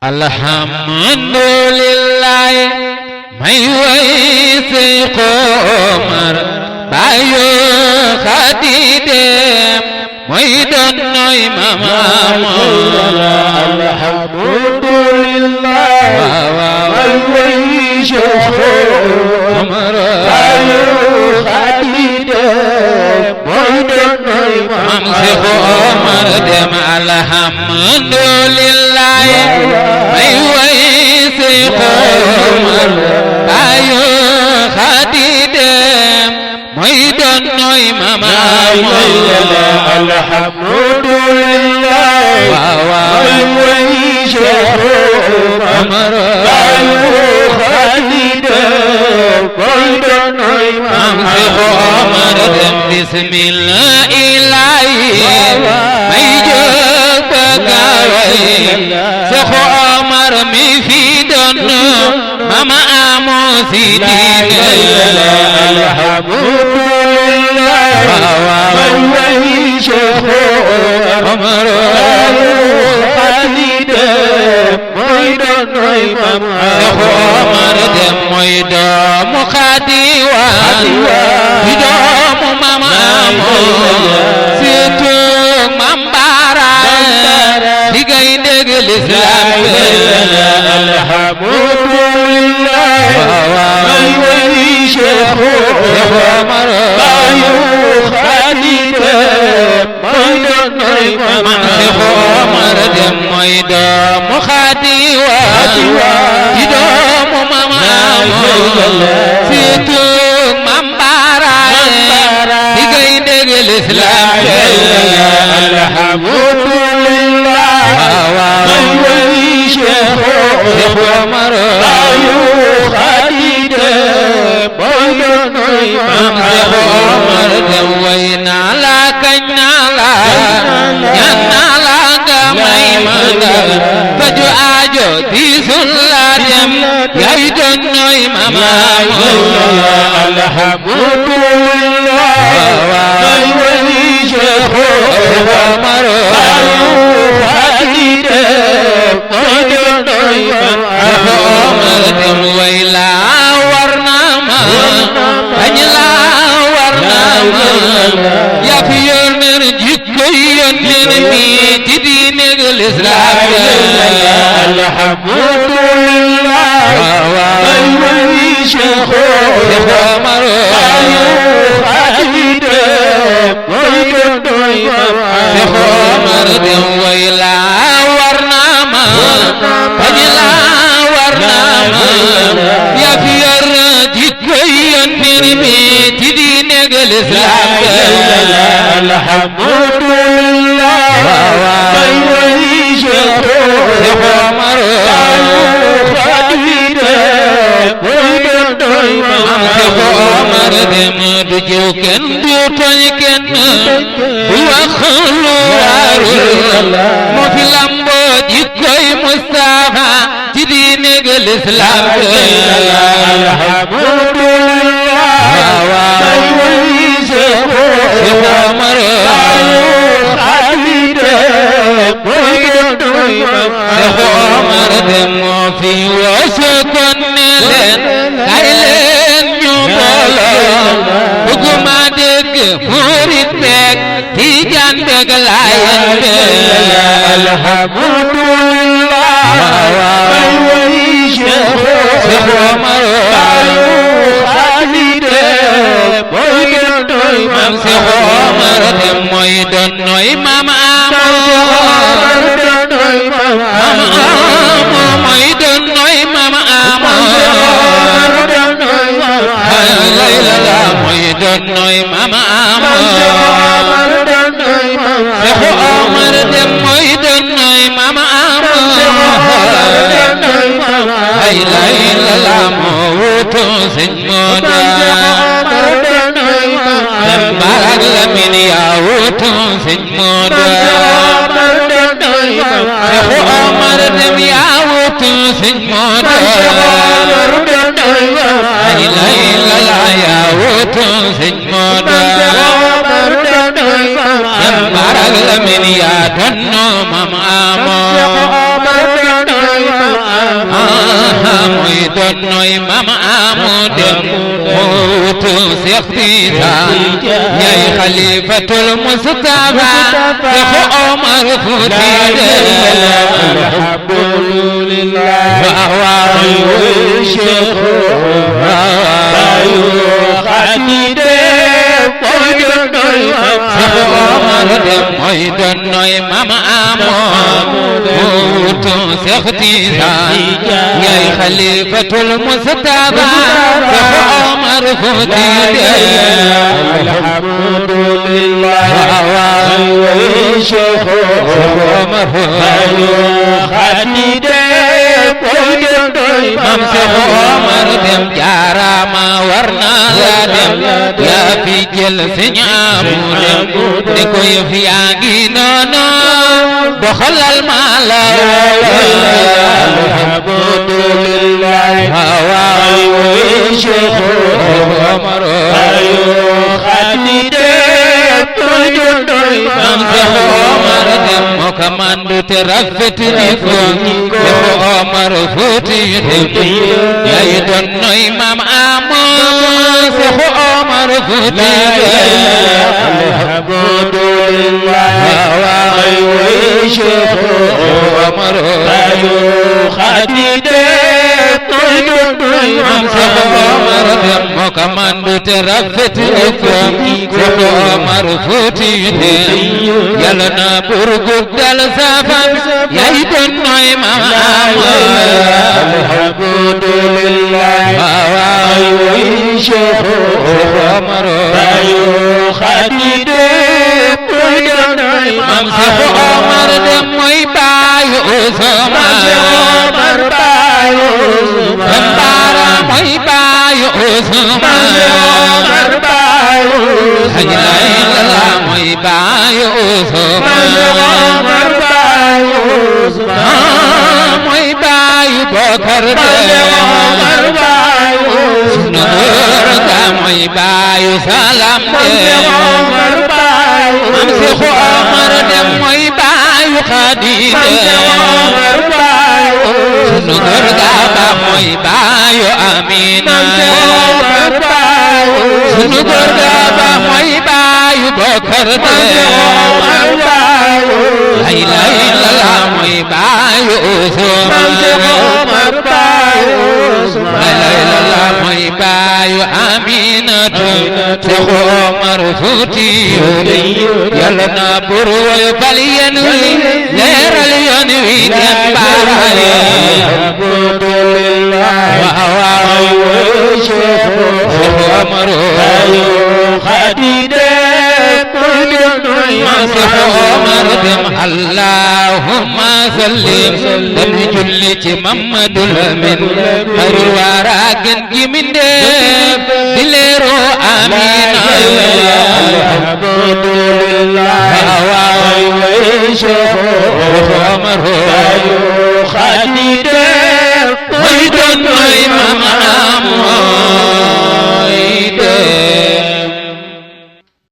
alhamdulillah may way Seex Omar bayu Xadide mooy doon nooy mama alhamdulillah may way Seex Omar bayu Xadide mooy doon nooy maam Seex Omar dem alhamdulillah may way Seex Omar bayu Xadide mooy doon nooy mama alhamdulillah may way Seex Omar bayu Xadide mooy doon nooy mama Seex Omar dem bismillah ilahi may jóg bagaway Seex Omar mi fi doon mama amoo si diine alhamdulillah may way Seex Omar bayu Xadide mooy doon nooy mama Seex Omar dem mooy doomu Xadiwa di doomu mama amoo surtout mam Baara di gaynde gi lislaam alhamdulillah may way Seex Omar bayu Xadide mooy doon nooy mama Seex Omar dem mooy doomu Xadiwa di doomu mama amoo surtout mam Baara di gaynde gi lislaam alhamdulillah may way Seex Omar bayu Xadide mooy doon nooy mama Seex Omar dem way naa la kañ naa la ñaan naa la nga may ma dal faju aajo diisul la dem yaay doon nooy mama alhamdulillah may way Seex Omar bayu Xadide mooy doon nooy mama Seex Omar dem way la war naa ma kañ la war naa ma yaa fi yónneen jikko yónneen mi ci diine lislaam alhamdulillah may way Seex Omar bayu Xadide mooy doon nooy mama Seex Omar dem way la war naa ma kañ la war naa ma yaa fi yor jikko yónneen mi ci diine lislaam alhamdulillah may way Seex Omar bayu Xadide mooy doon nooy mama Seex Omar dem du jëw kenn du tooñ kenn du wax lu warul moo fi lamboo jikkoy Mustafa ci diine lislaam alhamdulillah may way Seex Omar bayu Xadide mooy doon nooy mama Seex Omar dem moo fi woosu kon ne leen kay leen ñu booloo bëgguma dégg murit beeg tijaan beeg laayeen beeg alhamdulillah may way Seex Omar bayu Xadide mooy doon nooy mama Seex Omar dem mooy doon nooy mama amoo mooy doon nooy mama amoo layla mooy doon nooy mama amoo Seex Omar dem mooy doon nooy mama amoo layla moo wutu Sëñ Moodu dem barak Lamin yaa wutu Sëñ Moodu Seex Omar dem yaa wutu Sëñ Moodu layla yaa wutu Sëñ Moodu dem barak Lamin yaa donno mam amoo muy donnoy Maam Amadu muutu Seex Tijaan yaay xalifatul Mustafa Seex Omar Fuuti alhamdulillah waaw Seex bayu xadide Seex Omar dem mooy donnoy Maam Amadu muutu Seex Tijaan yaay xalifatul Mustafa Seex Omar Fuuti alhamdulillah Seex Omar bayu xadide Maam Seex Omar dem jaarama war na la dem yaa fi jël Sëñ Amadu ne ko yëf yaa ngi noonu doxalal ma la alhamdulillah waaw Seex Omar ayu xadide Maam Seex Omar dem moo ko mandu te rafet ni ko Seex Omar Fuuti dem yaay doon noy Maam Amadu Seex Omar Fuuti alhamdulillah waaw Seex Omar ayu xadide Maam Seex Omar dem moo ko mandu te rafet ni ko Seex Omar Fuuti dem Yàlla na buur guddal sa fan yaay doon noy Maam Amadu alhamdulillah waaw Seex Omar ayu xadide Maam Seex Omar dem mooy baayu Usmaan Bara mooy baayu Usmaan Hajilaila mooy baayu Usmaan mooy baayu Bokar sunu góor ga mooy baayu Salam Maam Seex Omar dem mooy baayu Xadija sunu góor ga ba mooy baayu Amina sunu góor ga ba mooy baayu Bokar la ilaha illallah mooy baayu Usmaan la ilaha illallah mooy baayu Aminatu Seex Omar Fuuti Yàlla na buur woy fal yéen wi leeral yoon wi dem baay waaw Seex Omar ayu xadide Maam Seex Omar dem allahumma salli dem julli ci Mamadul Amin xayrul wara gën gi mindeef di leeru Amina alhamdulillah waaw Seex